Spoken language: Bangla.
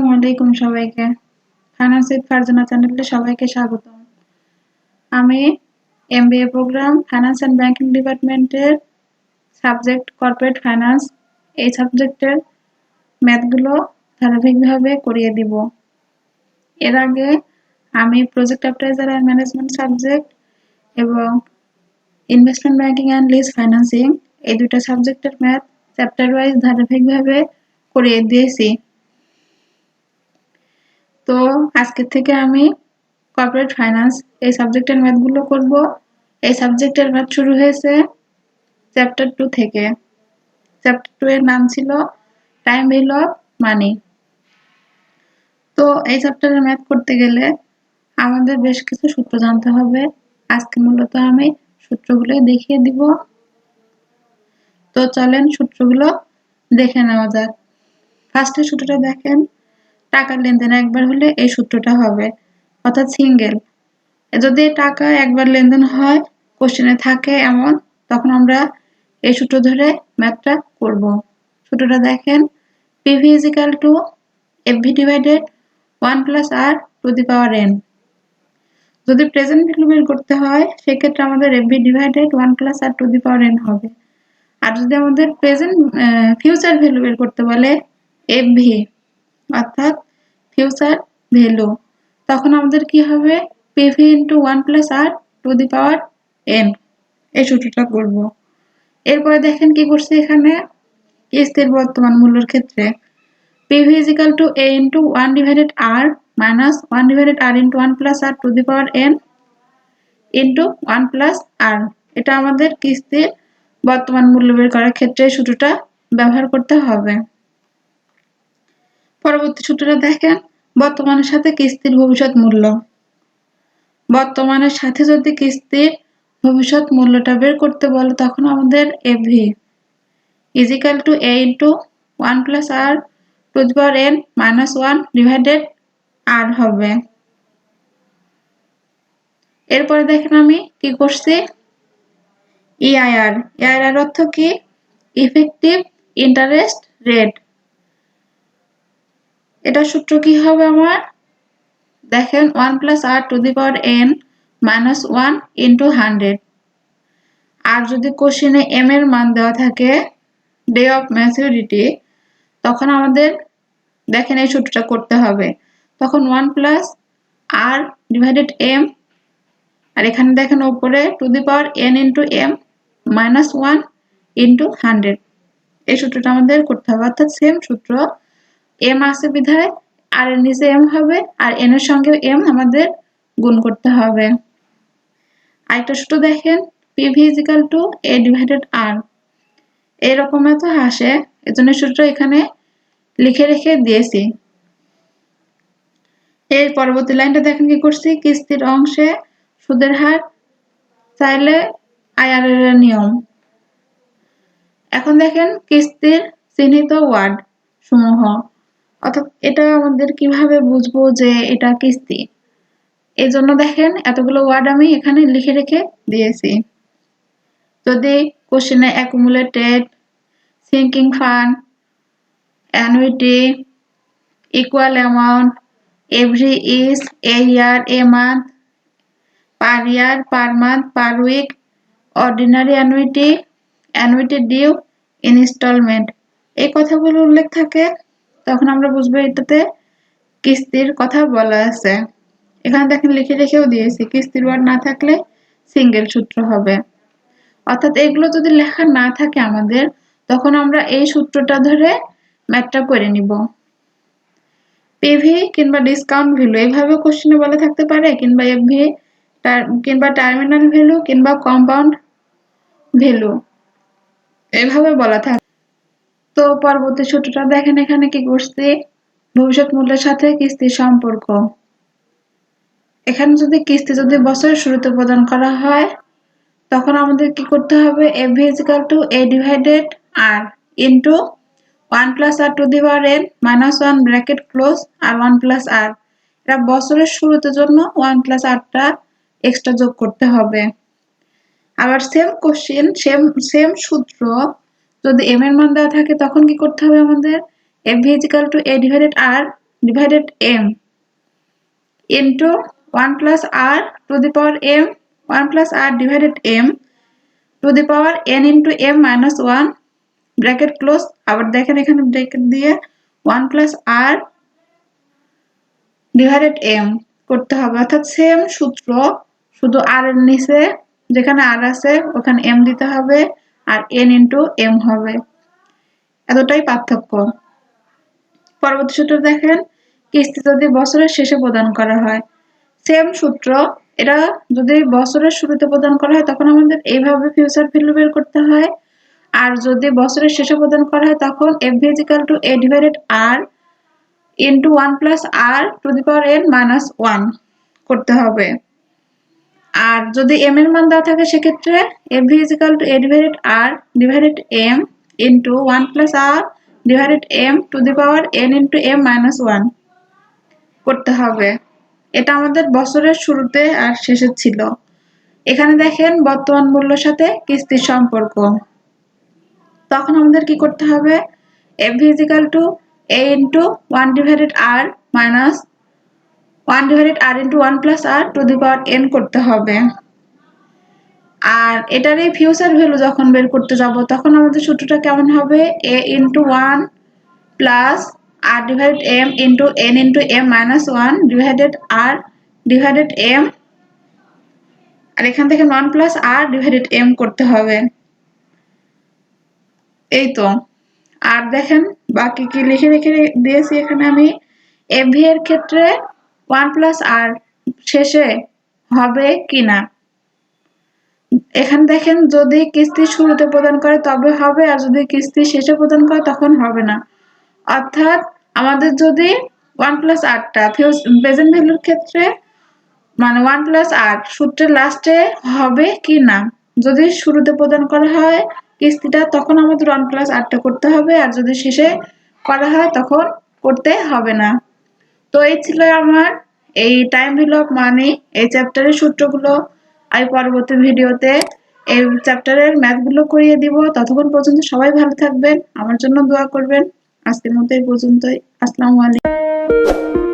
আসসালামু আলাইকুম সবাইকে। ফাইন্যান্স উইথ ফারজানা চ্যানেলে সবাইকে স্বাগতম। আমি MBA program finance and banking ডিপার্টমেন্টের সাবজেক্ট কর্পোরেট ফাইন্যান্স, এই সাবজেক্টের ম্যাথগুলো ধারাবাহিকভাবে করিয়ে দিব। এর আগে আমি project appraisal and management subject এবং investment banking and lease financing এই দুটো সাবজেক্টের ম্যাথ চ্যাপ্টার ওয়াইজ ধারাবাহিকভাবে করিয়ে দিয়েছি। তো আজকে থেকে আমি কর্পোরেট ফাইন্যান্স এই সাবজেক্টের ম্যাথগুলো করব। এই সাবজেক্টের ম্যাথ শুরু হয়েছে চ্যাপ্টার 2 থেকে। চ্যাপ্টার 2 এর নাম ছিল টাইম ভ্যালু অফ মানি। তো এই চ্যাপ্টারের ম্যাথ করতে গেলে আমাদের বেশ কিছু সূত্র জানতে হবে। আজকে মূলত আমি সূত্রগুলো দেখিয়ে দিব। তো চলেন সূত্রগুলো দেখে নেওয়া যাক। ফার্স্টে সূত্রটা দেখেন, টাকার লেনদেন একবার হলে এই সূত্রটা হবে, অর্থাৎ সিঙ্গেল। যদি টাকা একবার লেনদেন হয় কোশ্চেনে থাকে এমন, তখন আমরা এই সূত্র ধরে ম্যাথটা করব। সূত্রটা দেখেন, PV is equal to FV divided 1 plus R to the power n। যদি প্রেজেন্ট ভ্যালু বের করতে হয় সেক্ষেত্রে আমাদের FV divided 1 plus R to the power n হবে। আর যদি আমাদের ফিউচার ভ্যালু বের করতে বলে FV, অর্থাৎ ফিউচার ভ্যালু, তখন আমাদের কি হবে PV into 1 plus R to the power n। এই সূত্রটা করব। এরপরে দেখেন কি করছে এখানে, কিস্তির বর্তমান মূল্যের ক্ষেত্রে PV is equal to A into 1 divided R minus 1 divided R into 1 plus R to the power n into 1 plus R। এটা আমাদের কিস্তির বর্তমান মূল্য বের করার ক্ষেত্রে সূত্রটা ব্যবহার করতে হবে। পরবর্তী সূত্রটা দেখেন, বর্তমানের সাথে কিস্তির ভবিষ্যৎ মূল্য। বর্তমানের সাথে যদি কিস্তির ভবিষ্যৎ মূল্যটা বের করতে বলে তখন আমাদের FV is equal to A into 1 plus R to the power n minus 1 divided R হবে। এরপরে দেখেন আমি কি করছি, EIR। EIR অর্থ কি, ইফেক্টিভ ইন্টারেস্ট রেট। এটা সূত্র কি হবে আমার, দেখেন 1 plus R to the power n minus 1 into 100। আর যদি কোশ্চেনে m এর মান দেওয়া থাকে ডে অফ ম্যাচুরিটি, তখন আমাদের দেখেন এই সূত্রটা করতে হবে। তখন 1 plus R divided m, আর এখানে দেখেন উপরে to the power n into m minus 1 into 100। এই সূত্রটা আমাদের করতে হবে, অর্থাৎ সেম সূত্র, m আছে বিধায় আর এর নিচে m হবে আর n এর সঙ্গে m আমাদের গুণ করতে হবে। আরেকটা সূত্র দেখেন, PV is equal to A divided R। এরকম এত আসে, এজন্য সূত্র এখানে লিখে রেখে দিয়েছি। এর পরবর্তী লাইনটা দেখেন কি করছি, কিস্তির অংশে সুদের হার চাইলে IR এর নিয়ম। এখন দেখেন কিস্তির চিহ্নিত ওয়ার্ড সমূহ, অর্থাৎ এটা আমাদের কিভাবে বুঝবো যে এটা কিস্তি, এই জন্য দেখেন এতগুলো ওয়ার্ড আমি এখানে লিখে রেখে দিয়েছি। যদি কোশ্চেনে accumulated, sinking fund, annuity, equal amount, every is, a year, a month, per year, per month, per week, ordinary annuity, annuity due, installment, এই কথাগুলো উল্লেখ থাকে, তখন আমরা বুঝবো এটাতে কিস্তির কথা বলা আছে। এখানে দেখেন লিখে রেখেও দিয়েছি, কিস্তির ওয়ার্ড না থাকলে সিঙ্গেল সূত্র হবে। অর্থাৎ এগুলো যদি লেখা না থাকে আমাদের, তখন আমরা এই সূত্রটা ধরে ম্যাথটা করে নিব। পিভি কিংবা ডিসকাউন্ট ভ্যালু এইভাবে কোশ্চেনে বলা থাকতে পারে, কিংবা এফভি কিংবা টার্মিনাল ভ্যালু কিংবা কম্পাউন্ড ভ্যালু এইভাবে বলা থাকে। তো পরবর্তী সূত্রটা দেখেন এখানে কি করছি, ভবিষ্যৎ মূল্যের সাথে কিস্তির সম্পর্ক। এখানে যদি কিস্তি বছরের শুরুতে প্রদান করা হয় তখন আমাদের কি করতে হবে, FV is equal to A divided R into 1 plus R to the power n minus 1 bracket close R 1 plus R। এটা বছরের শুরুতে জন্য 1 plus R টা এক্সট্রা যোগ করতে হবে। আবার সেম কোশ্চেন, সেম সূত্র, যদি m এর মান দেওয়া থাকে তখন কি করতে হবে আমাদের, FV is equal to A divided R divided m into 1 plus r to the power m 1 plus r divided m to the power n into m minus 1 bracket close. আবার দেখেন এখানে ব্র্যাকেট দিয়ে 1 plus r divided m করতে হবে, অর্থাৎ সেম সূত্র, শুধু r এর নিচে যেখানে r আছে ওখানে m দিতে হবে আর n into m হবে, এতটাই পার্থক্য। পরবর্তী সূত্র দেখেন, কিস্তি যদি বছরের শেষে প্রদান করা হয়, সেম সূত্র, এটা যদি বছরের শুরুতে প্রদান করা হয় তখন আমাদের এইভাবে ফিউচার ভ্যালু বের করতে হয়, আর যদি বছরের শেষে প্রদান করা হয় তখন FV is equal to A divided R into 1 plus R to the power n minus 1 করতে হবে। আর যদি m এর মান দেওয়া থাকে সেক্ষেত্রে FV is equal to A divided R divided m into 1 plus R divided m to the power n into m minus 1 করতে হবে। এটা আমাদের বছরের শুরুতে আর শেষে ছিল। এখানে দেখেন বর্তমান মূল্যের সাথে কিস্তির সম্পর্ক, তখন আমাদের কি করতে হবে, FV is equal to A into 1 divided R minus 1 divided R into 1 plus R to the power n করতে হবে। আর এটারই ফিউচার ভ্যালু যখন বের করতে যাব তখন আমাদের সূত্রটা কেমন হবে, A into 1 plus R divided m into n into m minus 1 divided R divided m, আর এখান থেকে 1 plus R divided m করতে হবে। এই তো, আর দেখেন বাকি কি লিখে রেখে দিয়েছি এখানে আমি, FV এর ক্ষেত্রে 1 plus R শেষে হবে কিনা, এখানে দেখেন যদি কিস্তি শুরুতে প্রদান করে তবে হবে, আর যদি কিস্তি শেষে প্রদান করে তখন হবে না। অর্থাৎ আমাদের যদি 1 plus R টা প্রেজেন্ট ভ্যালুর ক্ষেত্রে মানে 1 plus R সূত্রের লাস্টে হবে কি না, যদি শুরুতে প্রদান করা হয় কিস্তিটা তখন আমাদের 1 plus R টা করতে হবে, আর যদি শেষে করা হয় তখন করতে হবে না। তো এই ছিল আমার এই টাইম ভ্যালু অফ মানি এই চ্যাপ্টারের সূত্রগুলো। আমি পরবর্তী ভিডিওতে এই চ্যাপ্টারের ম্যাথগুলো করিয়ে দিব। ততক্ষণ পর্যন্ত সবাই ভালো থাকবেন, আমার জন্য দোয়া করবেন। আজকের মতো এই পর্যন্তই। আসসালামু আলাইকুম।